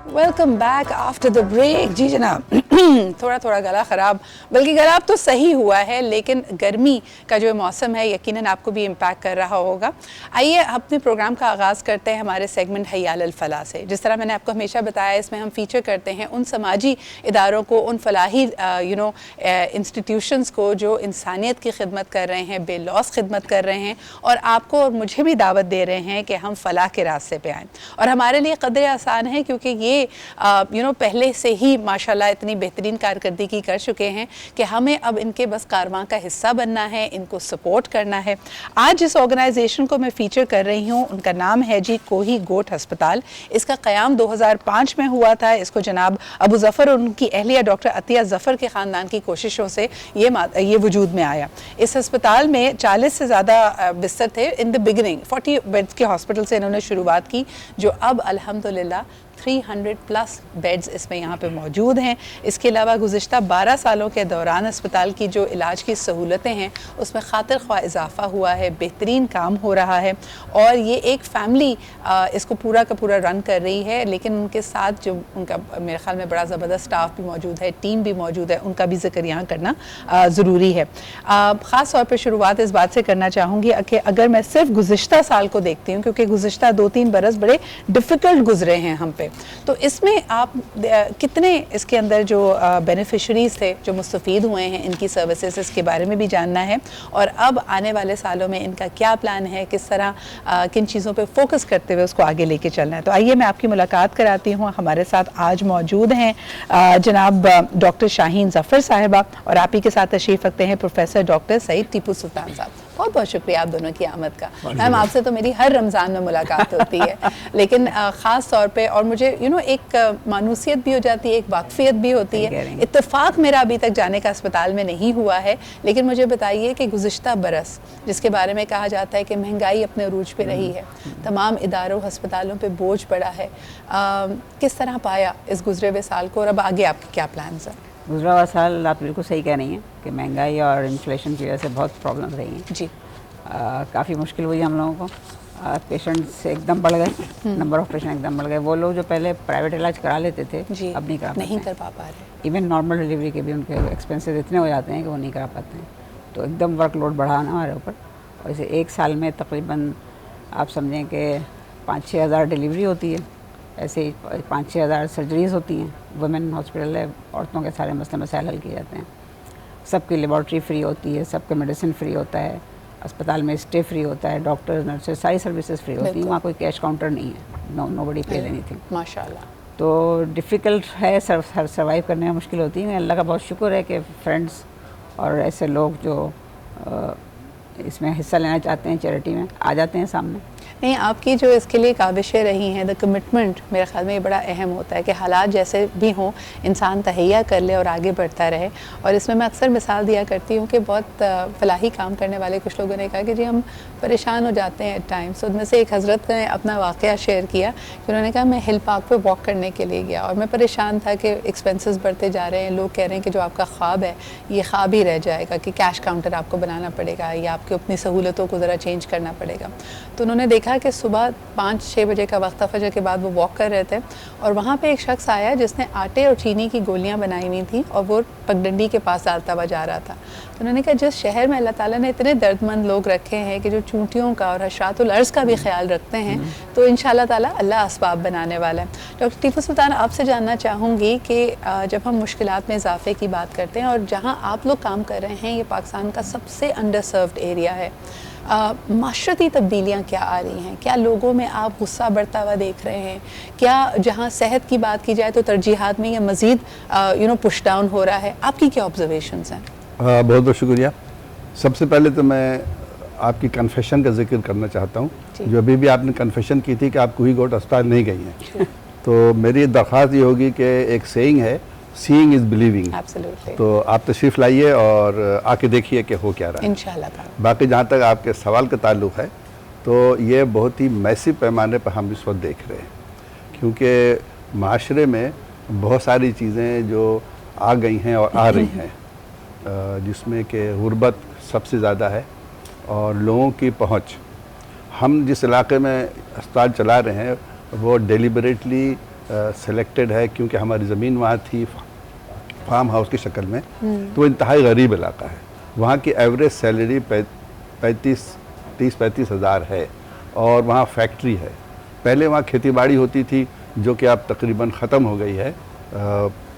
Welcome back after the break. जी जनाब, थोड़ा थोड़ा गला ख़राब, बल्कि गला अब तो सही हुआ है, लेकिन गर्मी का जो मौसम है यकीनन आपको भी इम्पैक्ट कर रहा होगा। आइए अपने प्रोग्राम का आगाज़ करते हैं हमारे सेगमेंट हयाल अल फलाह से। जिस तरह मैंने आपको हमेशा बताया, इसमें हम फीचर करते हैं उन समाजी इदारों को, उन फलाही इंस्टीट्यूशंस को जो इंसानियत की खिदमत कर रहे हैं, बेलौस खिदमत कर रहे हैं, और आपको और मुझे भी दावत दे रहे हैं कि हम फलाह के रास्ते पे आएँ। और हमारे लिए कदर आसान है क्योंकि ये पहले से ही माशाल्लाह इतनी बेहतरीन कारकर्दगी कर चुके हैं कि हमें अब इनके बस कारवां का हिस्सा बनना है, इनको सपोर्ट करना है। आज जिस ऑर्गेनाइजेशन को मैं फ़ीचर कर रही हूँ उनका नाम है जी कोही गोट हस्पताल। इसका क़याम 2005 में हुआ था। इसको जनाब अबू ज़फ़र और उनकी अहलिया डॉक्टर अतिया ज़फ़र के ख़ानदान की कोशिशों से ये वजूद में आया। इस हस्पताल में 40 से ज़्यादा बिस्तर थे। इन द बिगनिंग 40 बेड्स के हॉस्पिटल से इन्होंने शुरुआत की, जो अब अल्हम्दुलिल्लाह 300 प्लस बेड्स इसमें यहाँ पे मौजूद हैं। इसके अलावा गुज़िश्ता 12 सालों के दौरान अस्पताल की जो इलाज की सहूलतें हैं उसमें खातिर ख्वाह इजाफ़ा हुआ है, बेहतरीन काम हो रहा है। और ये एक फ़ैमिली इसको पूरा का पूरा रन कर रही है, लेकिन उनके साथ जो उनका मेरे ख़्याल में बड़ा ज़बरदस्त स्टाफ भी मौजूद है, टीम भी मौजूद है, उनका भी ज़िक्र यहाँ करना ज़रूरी है। ख़ास तौर पर शुरुआत इस बात से करना चाहूँगी कि अगर मैं सिर्फ गुज़िश्ता साल को देखती हूँ, क्योंकि गुज़िश्ता 2-3 बरस बड़े डिफ़िकल्ट गुजरे हैं हम पे, तो इसमें आप कितने इसके अंदर जो बेनिफिशरीज़ थे जो मुस्तफ़ीद हुए हैं इनकी सर्विसेज, इसके बारे में भी जानना है। और अब आने वाले सालों में इनका क्या प्लान है, किस तरह किन चीज़ों पे फोकस करते हुए उसको आगे लेके चलना है। तो आइए मैं आपकी मुलाकात कराती हूँ। हमारे साथ आज मौजूद हैं जनाब डॉक्टर शाहीन ज़फ़र साहिबा, और आप ही के साथ तशरीफ़ रखते हैं प्रोफेसर डॉक्टर सईद टीपू सुल्तान साहब। बहुत बहुत शुक्रिया आप दोनों की आमद का। मैम, आपसे तो मेरी हर रमज़ान में मुलाकात होती है, लेकिन ख़ास तौर पे, और मुझे एक मानूसियत भी हो जाती है, एक वाकफ़ियत भी होती है। इत्तेफाक मेरा अभी तक जाने का अस्पताल में नहीं हुआ है, लेकिन मुझे बताइए कि गुज़िश्ता बरस जिसके बारे में कहा जाता है कि महंगाई अपने अरूज पे रही है, तमाम इदारों हस्पतालों पे बोझ पड़ा है, किस तरह पाया इस गुजरे हुए साल को, और अब आगे आपके क्या प्लान्स हैं? गुजरा हुआ साल आप बिल्कुल सही कह रही हैं कि महंगाई और इन्फ्लेशन की वजह से बहुत प्रॉब्लम रही हैं जी। काफ़ी मुश्किल हुई हम लोगों को। पेशेंट्स एकदम बढ़ गए, नंबर ऑफ़ पेशेंट एकदम बढ़ गए। वो लोग जो पहले प्राइवेट इलाज करा लेते थे अब नहीं कर पा रहे। इवन नॉर्मल डिलीवरी के भी उनके एक्सपेंसेस इतने हो जाते हैं कि वो नहीं करा पाते हैं। तो एकदम वर्कलोड बढ़ा ना हमारे ऊपर। और इसे एक साल में तकरीबन आप समझें कि 5-6 हज़ार डिलीवरी होती है, ऐसे ही 5-6 हज़ार सर्जरीज़ होती हैं। वुमेन हॉस्पिटल है, औरतों के सारे मसले मसाइल हल किए जाते हैं। सबकी लेबॉर्ट्री फ्री होती है, सबके मेडिसिन फ्री होता है, अस्पताल में स्टे फ्री होता है, डॉक्टर्स नर्सेज सारी सर्विसेज फ्री होती हैं। वहाँ कोई कैश काउंटर नहीं है, नोबडी पेज एनीथिंग। माशाल्लाह। तो डिफ़िकल्ट है, सर्वाइव करने में मुश्किल होती है। अल्लाह का बहुत शुक्र है कि फ्रेंड्स और ऐसे लोग जो इसमें हिस्सा लेना चाहते हैं चैरिटी में आ जाते हैं सामने। नहीं, आपकी जो इसके लिए काविशें रही हैं, द कमिटमेंट, मेरे ख्याल में ये बड़ा अहम होता है कि हालात जैसे भी हों इंसान तहैया कर ले और आगे बढ़ता रहे। और इसमें मैं अक्सर मिसाल दिया करती हूँ कि बहुत फलाही काम करने वाले कुछ लोगों ने कहा कि जी हम परेशान हो जाते हैं एट टाइम्स। उनमें से एक हज़रत ने अपना वाक़या शेयर किया कि उन्होंने कहा मैं हिल पार्क पे वॉक करने के लिए गया और मैं परेशान था कि एक्सपेंसेस बढ़ते जा रहे हैं, लोग कह रहे हैं कि जो आपका ख्वाब है ये ख्वाब ही रह जाएगा कि कैश काउंटर आपको बनाना पड़ेगा या आपकी अपनी सहूलतों को ज़रा चेंज करना पड़ेगा। तो उन्होंने देखा कि सुबह 5-6 बजे का वक्त, फजर के बाद वो वॉक कर रहे थे और वहाँ पे एक शख्स आया जिसने आटे और चीनी की गोलियाँ बनाई हुई थी और वो पगडंडी के पास डालता हुआ जा रहा था। तो उन्होंने कहा जिस शहर में अल्लाह ताला ने इतने दर्दमंद लोग रखे हैं कि जो चूंटियों का और हशरातुल अर्ज़ का भी ख्याल रखते हैं, तो इंशाअल्लाह ताला अल्लाह असबाब बनाने वाला है। डॉक्टर टीपू सुल्तान, आपसे जानना चाहूँगी कि जब हम मुश्किलात में इजाफे की बात करते हैं और जहाँ आप लोग काम कर रहे हैं ये पाकिस्तान का सबसे अंडर सर्व्ड एरिया है, माशरती तब्दीलियाँ क्या आ रही हैं? क्या लोगों में आप गुस्सा बढ़ता हुआ देख रहे हैं? क्या जहाँ सेहत की बात की जाए तो तरजीहात में ये मज़ीद पुश डाउन हो रहा है? आपकी क्या ऑब्जर्वेशंस हैं? बहुत बहुत शुक्रिया। सबसे पहले तो मैं आपकी कन्फेशन का जिक्र करना चाहता हूँ। जो अभी भी आपने कन्फेशन की थी कि आप कोही गोट अस्पताल नहीं गई हैं, तो मेरी दरख्वास्त ये होगी कि एक सेइंग है, सीइंग इज़ बिलीविंग। तो आप तशरीफ़ लाइए और आके देखिए कि हो क्या रहा है इंशाअल्लाह। बाकी जहाँ तक आपके सवाल का ताल्लुक़ है, तो ये बहुत ही मैसिव पैमाने पर हम इस वक्त देख रहे हैं, क्योंकि माशरे में बहुत सारी चीज़ें जो आ गई हैं और आ रही हैं, जिसमें कि गुर्बत सबसे ज़्यादा है और लोगों की पहुँच। हम जिस इलाके में अस्पताल चला रहे हैं वो डेलिबरेटली सिलेक्टेड है क्योंकि हमारी ज़मीन वहाँ थी फार्म हाउस की शक्ल में, तो वो इंतहाई गरीब इलाका है। वहाँ की एवरेज सैलरी 30-35 हज़ार है और वहाँ फैक्ट्री है। पहले वहाँ खेतीबाड़ी होती थी जो कि अब तकरीबन ख़त्म हो गई है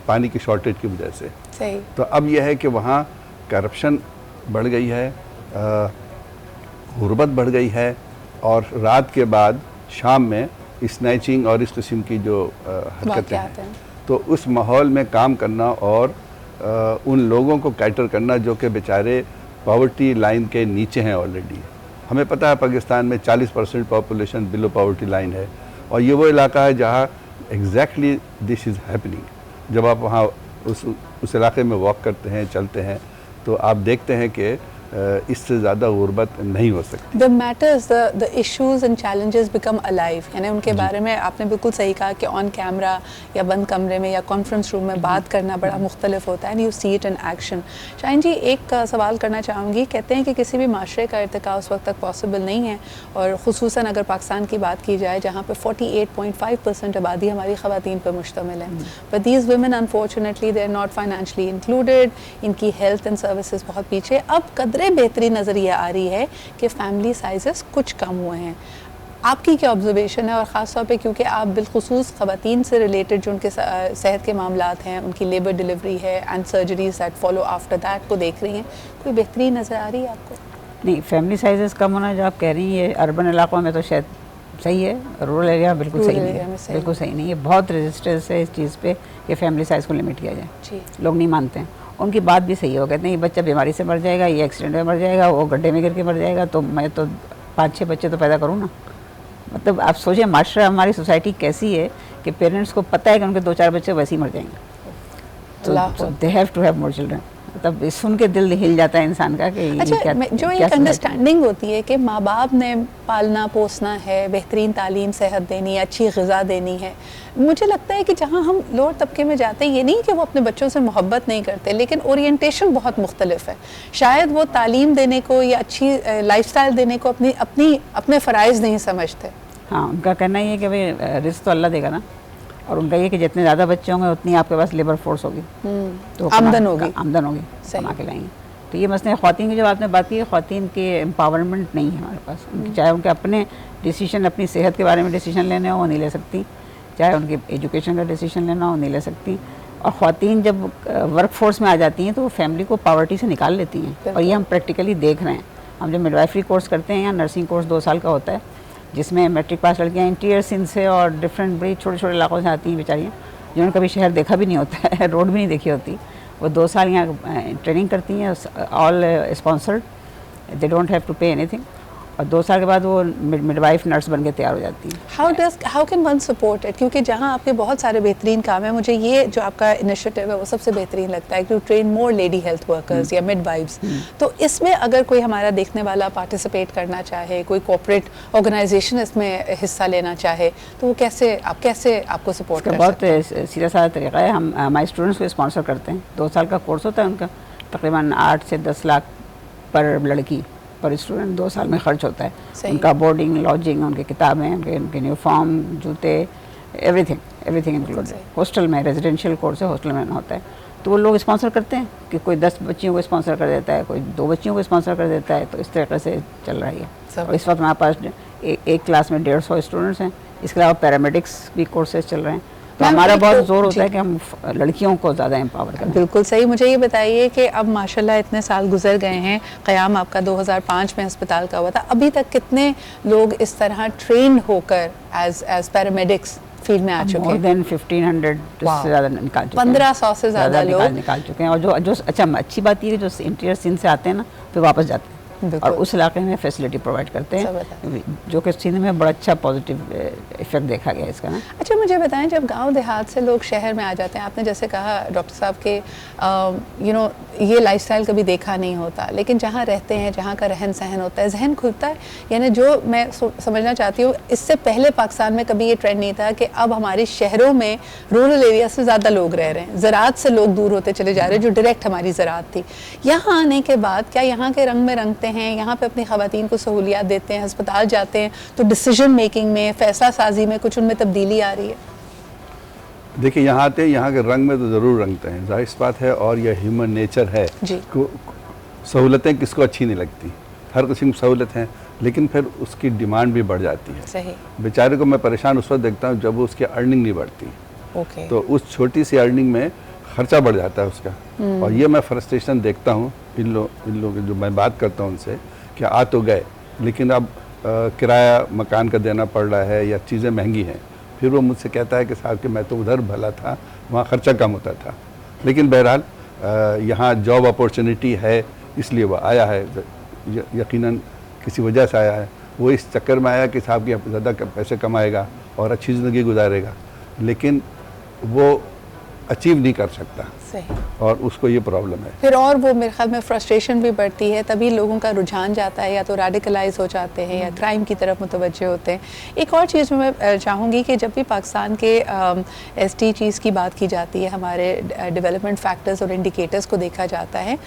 पानी की शॉर्टेज की वजह से। सही। तो अब यह है कि वहाँ करप्शन बढ़ गई है, गुर्बत बढ़ गई है, और रात के बाद शाम में स्नैचिंग और इस किस्म की जो हरकतें हैं, तो उस माहौल में काम करना और उन लोगों को कैटर करना जो कि बेचारे पॉवर्टी लाइन के नीचे हैं ऑलरेडी। हमें पता है पाकिस्तान में 40% पॉपुलेशन बिलो पॉवर्टी लाइन है, और ये वो इलाका है जहाँ एग्जैक्टली दिस इज़ हैपनिंग। जब आप वहाँ उस इलाके में वॉक करते हैं, चलते हैं, तो आप देखते हैं कि इससे ज़्यादा गुर्बत नहीं हो सकती। The matters, the issues and challenges become alive, यानी उनके बारे में आपने बिल्कुल सही कहा कि ऑन कैमरा या बंद कमरे में या कॉन्फ्रेंस रूम में बात करना बड़ा मुख्तलिफ होता है, and you see it in action. Shaheen ji, एक सवाल करना चाहूँगी। कहते हैं कि किसी भी माशरे का इर्तिका उस वक्त तक पॉसिबल नहीं है, और ख़ुसूसन अगर पाकिस्तान की बात की जाए जहाँ पर 48.5% आबादी हमारी ख़वातीन पर मुश्तमिल है, but these women unfortunately they are not financially included, इनकी हेल्थ एंड सर्विसेज बहुत पीछे। अब कदरे बेहतरी नज़रिया आ रही है कि फैमिली साइजेस कुछ कम हुए हैं। आपकी क्या ऑब्जर्वेशन है, और ख़ास तौर पे क्योंकि आप बिलखुसूस ख़वातीन से रिलेटेड जो उनके सेहत के मामलात हैं, उनकी लेबर डिलीवरी है and surgeries that follow after that को देख रही हैं, कोई बेहतरी नज़र आ रही है आपको? नहीं, फैमिली साइजेस कम होना जो आप कह रही हैं, अर्बन इलाकों में तो शायद सही है, रूरल एरिया बिल्कुल सही नहीं है, बिल्कुल सही नहीं है। बहुत रेजिस्टेंस है इस चीज़ पे कि फैमिली साइज़ को लिमिट किया जाए, लोग नहीं मानते हैं। उनकी बात भी सही है, वो कहते हैं ये बच्चा बीमारी से मर जाएगा, ये एक्सीडेंट में मर जाएगा, वो गड्ढे में गिर के मर जाएगा, तो मैं तो 5-6 बच्चे तो पैदा करूँ ना। मतलब आप सोचिए माशरा, हमारी सोसाइटी कैसी है कि पेरेंट्स को पता है कि उनके 2-4 बच्चे वैसे ही मर जाएंगे, तो they have to have more children. तब सुन के दिल हिल जाता है इंसान का कि अच्छा, क्या, जो एक अंडरस्टैंडिंग होती है कि माँ बाप ने पालना पोसना है, बेहतरीन तालीम सेहत देनी है, अच्छी ग़िज़ा देनी है, मुझे लगता है कि जहाँ हम लोअर तबके में जाते हैं, ये नहीं कि वो अपने बच्चों से मोहब्बत नहीं करते, लेकिन ओरिएंटेशन बहुत मुख्तलिफ है। शायद वो तालीम देने को या अच्छी लाइफस्टाइल देने को अपने फ़राइज़ नहीं समझते। हाँ, उनका कहना ये है कि भाई रिस्क तो अल्लाह देगा ना, और उनका ये कि जितने ज़्यादा बच्चे होंगे उतनी आपके पास लेबर फोर्स होगी, तो आमदन होगी, कमा के लाएंगे। तो ये मसले ख़वातीन की जब आपने बात की, ख़वातीन के एम्पावरमेंट नहीं है हमारे पास। चाहे उनके अपने डिसीजन, अपनी सेहत के बारे में डिसीजन लेने हो, वो नहीं ले सकती, चाहे उनके एजुकेशन का डिसीजन लेना हो, नहीं ले सकती। और ख़वातीन जब वर्क फोर्स में आ जाती हैं तो वो फैमिली को पॉवर्टी से निकाल लेती हैं, और ये हम प्रैक्टिकली देख रहे हैं। हम जब मिडवाइफरी कोर्स करते हैं या नर्सिंग कोर्स 2 साल का होता है, जिसमें मैट्रिक पास लड़कियाँ इंटीरियर सिंध से और डिफरेंट बड़ी छोटे छोटे इलाकों से आती हैं बेचारियाँ, जिन्होंने कभी शहर देखा भी नहीं होता है, रोड भी नहीं देखी होती, वो 2 साल यहाँ ट्रेनिंग करती हैं, all sponsored, they don't have to pay anything, और 2 साल के बाद वो मिडवाइफ नर्स बन के तैयार हो जाती है। How can one support it? क्योंकि जहाँ आपके बहुत सारे बेहतरीन काम है, मुझे ये जो आपका इनिशिएटिव है वो सबसे बेहतरीन लगता है, to train more lady health workers या मिडवाइफ्स। तो इसमें अगर कोई हमारा देखने वाला पार्टिसिपेट करना चाहे, कोई कॉर्पोरेट ऑर्गेनाइजेशन इसमें हिस्सा लेना चाहे, तो वो कैसे आपको सपोर्ट कर सकते हैं? बहुत सीधा साधा तरीका है, हम हमारे स्टूडेंट्स को स्पॉन्सर करते हैं। 2 साल का कोर्स होता है उनका, तकरीबन 8 से 10 लाख पर लड़की पर स्टूडेंट 2 साल में खर्च होता है। उनका बोर्डिंग, लॉजिंग, उनकी किताबें, उनके यूनिफॉर्म, जूते, एवरीथिंग इंक्लूडेड। हॉस्टल में, रेजिडेंशियल कोर्स है, हॉस्टल में होता है, तो वो लोग स्पॉन्सर करते हैं कि कोई 10 बच्चियों को स्पॉन्सर कर देता है, कोई 2 बच्चियों को स्पॉन्सर कर देता है, तो इस तरीके से चल रही है। और इस वक्त हमारे पास एक क्लास में 150 स्टूडेंट्स हैं। इसके अलावा पैरामेडिक्स भी कोर्सेज चल रहे हैं, तो हमारा बहुत जोर होता है कि हम लड़कियों को ज़्यादा एम्पावर करें। बिल्कुल सही। मुझे ये बताइए कि अब माशाल्लाह इतने साल गुजर गए हैं, क़याम आपका 2005 में अस्पताल का हुआ था, अभी तक कितने लोग इस तरह ट्रेन होकर एज पैरामेडिक्स फील्ड में आ चुके हैं? मोर देन 1500 से ज़्यादा निकाल चुके हैं, 1500 से ज़्यादा लोग निकाल चुके हैं। और जो अच्छी बात ये है, जो इंटीरियर सिंध से आते हैं ना, फिर वापस जाते हैं और उस इलाके में फैसिलिटी प्रोवाइड करते हैं, जो कि सिंध में बड़ा अच्छा पॉजिटिव इफेक्ट देखा गया इसका ना। अच्छा, मुझे बताएं, जब गांव देहात से लोग शहर में आ जाते हैं, आपने जैसे कहा डॉक्टर साहब के ये लाइफस्टाइल कभी देखा नहीं होता, लेकिन जहाँ रहते हैं, जहाँ का रहन सहन होता है, जहन खुलता है। यानी जो मैं समझना चाहती हूँ, इससे पहले पाकिस्तान में कभी ये ट्रेंड नहीं था कि अब हमारे शहरों में रूरल एरिया से ज़्यादा लोग रह रहे हैं, ज़राअत से लोग दूर होते चले जा रहे हैं, जो डायरेक्ट हमारी ज़राअत थी। यहाँ आने के बाद क्या यहाँ के रंग में रंगते हैं, यहाँ पे अपनी ख़वातीन को सहूलियात देते हैं, अस्पताल जाते हैं, तो डिसीजन मेकिंग में, फ़ैसला साजी में कुछ उनमें तब्दीली आ रही है? देखिए यहाँ आते हैं, यहाँ के रंग में तो ज़रूर रंगते हैं, जाहिर सी बात है, और यह ह्यूमन नेचर है। सहूलतें किसको अच्छी नहीं लगती, हर किसी की सहूलत है, लेकिन फिर उसकी डिमांड भी बढ़ जाती है। सही। बेचारे को मैं परेशान उस वक्त देखता हूँ जब उसकी अर्निंग नहीं बढ़ती। ओके। तो उस छोटी सी अर्निंग में खर्चा बढ़ जाता है उसका, और ये मैं फ्रस्ट्रेशन देखता हूँ इन लोगों जो मैं बात करता हूँ उनसे, कि आ तो गए लेकिन अब किराया मकान का देना पड़ रहा है या चीज़ें महंगी हैं। फिर वो मुझसे कहता है कि साहब कि मैं तो उधर भला था, वहाँ खर्चा कम होता था। लेकिन बहरहाल यहाँ जॉब अपॉर्चुनिटी है इसलिए वो आया है, यकीनन किसी वजह से आया है। वो इस चक्कर में आया कि साहब कि ज़्यादा पैसे कमाएगा और अच्छी ज़िंदगी गुजारेगा, लेकिन वो अचीव नहीं कर सकता। सही। और उसको ये प्रॉब्लम है फिर, और वो मेरे ख्याल में फ्रस्ट्रेशन भी बढ़ती है, तभी लोगों का रुझान जाता है, या तो रेडिकलाइज हो जाते हैं या क्राइम की तरफ मुतवज्जे होते हैं। एक और चीज़ मैं चाहूँगी कि जब भी पाकिस्तान के एसटी चीज़ की बात की जाती है, हमारे डेवलपमेंट फैक्टर्स और इंडिकेटर्स को देखा जाता है,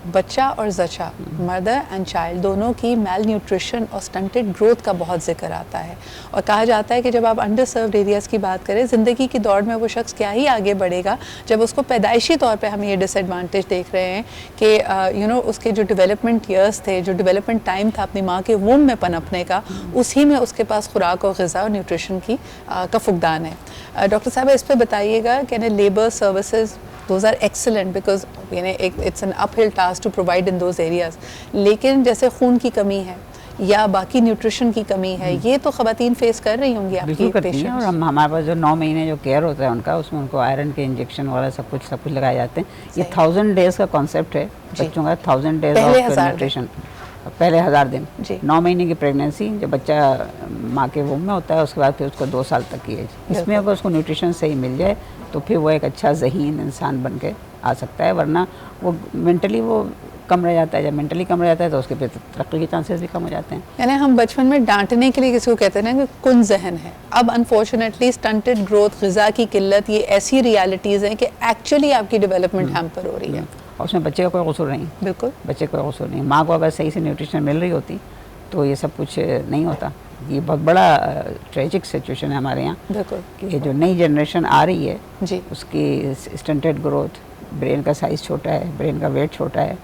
बच्चा और जचा, मदर एंड चाइल्ड, दोनों की मेल न्यूट्रिशन और स्टंटेड ग्रोथ का बहुत जिक्र आता है। और कहा जाता है कि जब आप अंडर सर्व्ड एरियाज़ की बात करें, ज़िंदगी की दौड़ में वो शख्स क्या ही आगे बढ़ेगा जब उसको पैदाइशी तौर पे हम ये डिसएडवांटेज देख रहे हैं कि उसके जो डेवलपमेंट ईयर्स थे, जो डेवलपमेंट टाइम था अपनी माँ के वूम में पनपने का, उसी में उसके पास खुराक और ग़िज़ा और न्यूट्रिशन का फुकदान है। डॉक्टर साहब इस पर बताइएगा कि labour services, those are excellent because it's an uphill task to provide in those areas, लेकिन जैसे खून की कमी है या बाकी न्यूट्रिशन की कमी है, ये तो ख़वातीन फेस कर रही होंगी आपकी पेशेंट्स। और हमारे पास जो 9 महीने जो केयर होता है उनका, उसमें उनको आयरन के इंजेक्शन वगैरह सब कुछ लगाए जाते हैं। ये 1000 डेज़ का कॉन्सेप्ट है बच्चों का, 1000 डेज़ ऑफ न्यूट्रिशन, पहले 1000 दिन। 9 महीने की प्रेगनेंसी, जब बच्चा माँ के वूम में होता है, उसके बाद फिर उसको 2 साल तक की एज, इसमें अगर उसको न्यूट्रिशन सही मिल जाए तो फिर वो एक अच्छा ज़हीन इंसान बन के आ सकता है, वरना वो मेंटली वो कम रह जाता है। जब मेंटली कम रह जाता है तो उसके फिर तरक्की के चांसेस भी कम हो जाते हैं। यानी हम बचपन में डांटने के लिए किसी को कहते हैं ना कि कुन जहन है, अब अनफॉर्चुनेटली स्टंटेड ग्रोथ, ग़िज़ा की किल्लत, ये ऐसी रियलिटीज़ हैं कि एक्चुअली आपकी डेवलपमेंट हैम्पर हो रही है। और उसमें बच्चे का कोई कसूर नहीं। बिल्कुल, बच्चे का कोई कसूर नहीं। माँ को अगर सही से न्यूट्रिशन मिल रही होती तो ये सब कुछ नहीं होता। ये बहुत बड़ा ट्रेजिक सिचुएशन है हमारे यहाँ। बिल्कुल, कि जो नई जनरेशन आ रही है जी, उसकी स्टंटेड ग्रोथ, ब्रेन का साइज़ छोटा है, ब्रेन का वेट छोटा है,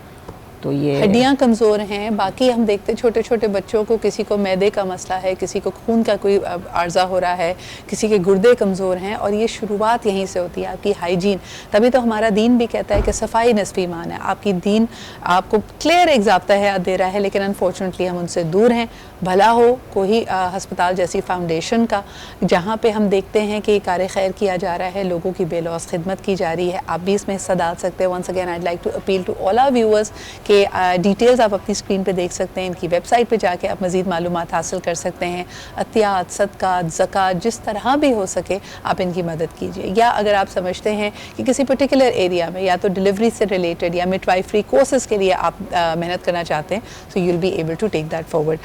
तो ये हड्डियाँ कमज़ोर हैं। बाकी हम देखते हैं छोटे छोटे बच्चों को, किसी को मैदे का मसला है, किसी को खून का कोई आर्जा हो रहा है, किसी के गुर्दे कमज़ोर हैं, और ये शुरुआत यहीं से होती है आपकी हाइजीन। तभी तो हमारा दीन भी कहता है कि सफाई निस्फ़ ईमान है। आपकी दीन आपको क्लियर एक ज़ाब्ता है दे रहा है, लेकिन अनफॉर्चुनेटली हम उनसे दूर हैं। भला हो कोई हस्पताल जैसी फाउंडेशन का, जहाँ पे हम देखते हैं कि कार खैर किया जा रहा है, लोगों की बेलौस खिदमत की जा रही है, आप भी इसमें हिस्सा डाल सकते हैं। Once again I like to appeal to all our viewers के डिटेल्स आप अपनी स्क्रीन पे देख सकते हैं, इनकी वेबसाइट पे जाके आप मज़ीद मालूमात हासिल कर सकते हैं। अतियात, सदक़ात, ज़कात, जिस तरह भी हो सके आप इनकी मदद कीजिए। या अगर आप समझते हैं कि किसी पर्टिकुलर एरिया में या तो डिलीवरी से रिलेटेड या मिडवाइफरी कोर्सेज़ के लिए आप मेहनत करना चाहते हैं, तो you will be able to take that forward.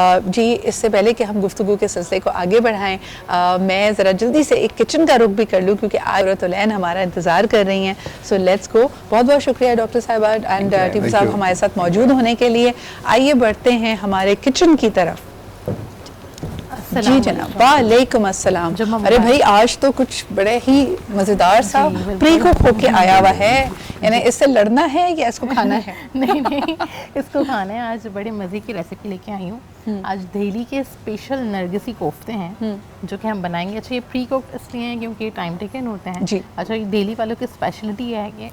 जी, इससे पहले कि हम गुफ्तगू के सिलसिले को आगे बढ़ाएं, मैं ज़रा जल्दी से एक किचन का रुख भी कर लूँ, क्योंकि आज औरतुलैन हमारा इंतज़ार कर रही हैं। So let's go. बहुत बहुत शुक्रिया डॉक्टर साहिबा एंड टीपू साहब हमारे साथ मौजूद होने के लिए। आइए बढ़ते हैं हमारे किचन की तरफ। जी जनाब, वालेकुम अस्सलाम। अरे भाई, आज तो कुछ बड़े ही मज़ेदार सा प्री कुक होके आया हुआ है, यानी इससे लड़ना है या इसको खाना है? नहीं, इसको खाना है। आज बड़े मज़े की रेसिपी लेके आई हूँ। आज दिल्ली के स्पेशल नरगिसी कोफ्ते हैं जो कि हम बनाएंगे। अच्छा, ये प्री कुक इसलिए हैं क्योंकि टाइम टेकन होते हैं जी। अच्छा, ये दिल्ली वालों की स्पेशलिटी है कि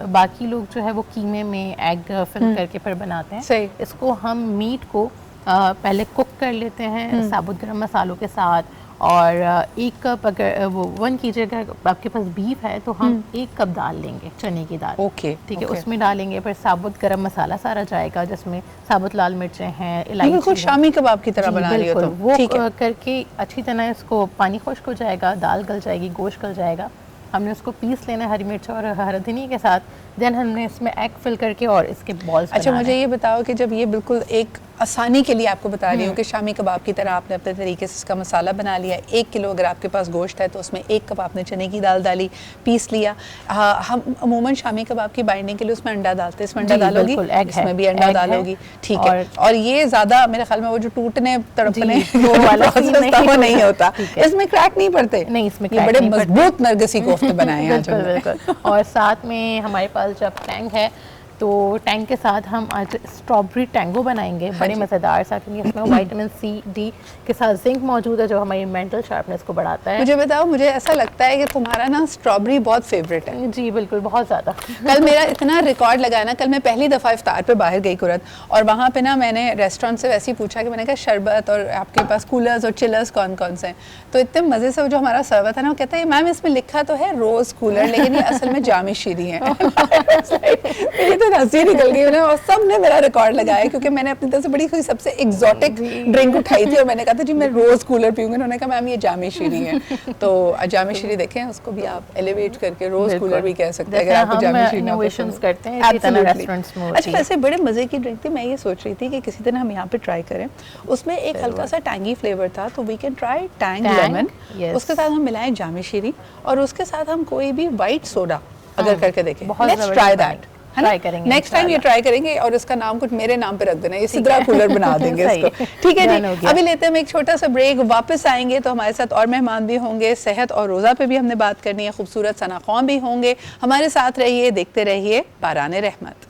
बाकी लोग जो है वो कीमे में एग फिल करके फिर बनाते हैं। सही। इसको हम मीट को पहले कुक कर लेते हैं साबुत गरम मसालों के साथ, और 1 कप, अगर वो 1 kg अगर आपके पास बीफ है तो हम 1 कप दाल लेंगे, चने की दाल। ओके, ठीक है। उसमें डालेंगे फिर साबुत गरम मसाला सारा जाएगा, जिसमें साबुत लाल मिर्चें हैं, इलायची, बिल्कुल शामी कबाब की तरह बना रही हो तो वो करके अच्छी तरह इसको पानी खुश्क हो जाएगा, दाल गल जाएगी, गोश्त गल जाएगा। हमने उसको पीस लेना हरी मिर्च और हरा धनिया के साथ, देन हमने इसमें एग फिल करके और इसके बॉल्स। अच्छा मुझे ये बताओ कि जब ये बिल्कुल एक आसानी के लिए आपको बता रही हूँ कि शामी कबाब की तरह आपने अपने तरीके से इसका मसाला बना लिया, 1 किलो अगर आपके पास गोश्त है तो उसमें 1 कप आपने चने की दाल डाली, पीस लिया। हम अमूमन शामी कबाब की बाइंडिंग के लिए उसमें अंडा डालते हैं, इसमें अंडा डालोगी, इसमें भी अंडा डालोगी, ठीक है। और ये ज़्यादा मेरे ख्याल में वो जो टूटने तड़पने वो वाला वो नहीं होता, इसमें क्रैक नहीं पड़ते, नहीं इसमें बड़े मजबूत नरगिसी कोफ्ते बनाए हैं। बिल्कुल। और साथ में हमारे पास जब टैंग है तो टैंग के साथ हम आज स्ट्रॉबेरी टैंगो बनाएंगे, बड़े मज़ेदार सा, क्योंकि इसमें विटामिन सी डी के साथ जिंक मौजूद है जो हमारी मेंटल शार्पनेस को बढ़ाता है। मुझे बताओ, मुझे ऐसा लगता है कि तुम्हारा ना स्ट्रॉबेरी बहुत फेवरेट है। जी बिल्कुल, बहुत ज़्यादा। कल मेरा इतना रिकॉर्ड लगाया ना, कल मैं पहली दफ़ा इफ्तार पे बाहर गई कुरत, और वहाँ पे ना मैंने रेस्टोरेंट से वैसे ही पूछा कि मैंने कहा शरबत और आपके पास कूलर्स और चिलर्स कौन कौन से हैं, तो इतने मज़े से जो हमारा सर्वर था ना वो कहता है मैम इसमें लिखा तो है रोज़ कूलर लेकिन ये असल में जामी शीरी है। मेरी तो हंसी निकल गई और सब ने मेरा रिकॉर्ड लगाया क्योंकि मैंने अपनी तरफ से बड़ी कोई सबसे एग्जॉटिक ड्रिंक उठाई थी और मैंने कहा था जी मैं रोज कूलर पीऊंगी, उन्होंने कहा मैम ये जामी शीरी है। तो जामी शीरी देखें, उसको भी आप एलिवेट करके रोज कूलर भी कह सकते हैं अगर आपको जामी शीरी इनोवेशंस करते हैं इसी तरह रेस्टोरेंट्स में। अच्छा वैसे बड़े मजे की ड्रिंक थी, मैं ये सोच रही थी कि किसी दिन हम यहाँ पे ट्राई करें, उसमें एक हल्का सा टैंगी फ्लेवर था, तो we can try Tang lemon, उसके साथ हम मिलाएं जामी शीरी और उसके साथ हम कोई भी व्हाइट सोडा अगर करके देखें, लेट्स ट्राई दैट, ट्राई करेंगे नेक्स्ट टाइम ये ट्राई करेंगे और इसका नाम कुछ मेरे नाम पे रख देना, ये सिद्रा कूलर बना देंगे इसको, ठीक है जी। अभी लेते हैं हम एक छोटा सा ब्रेक, वापस आएंगे तो हमारे साथ और मेहमान भी होंगे, सेहत और रोज़ा पे भी हमने बात करनी है, खूबसूरत सना ख़ौम भी होंगे, हमारे साथ रहिए, देखते रहिए बाराने रहमत।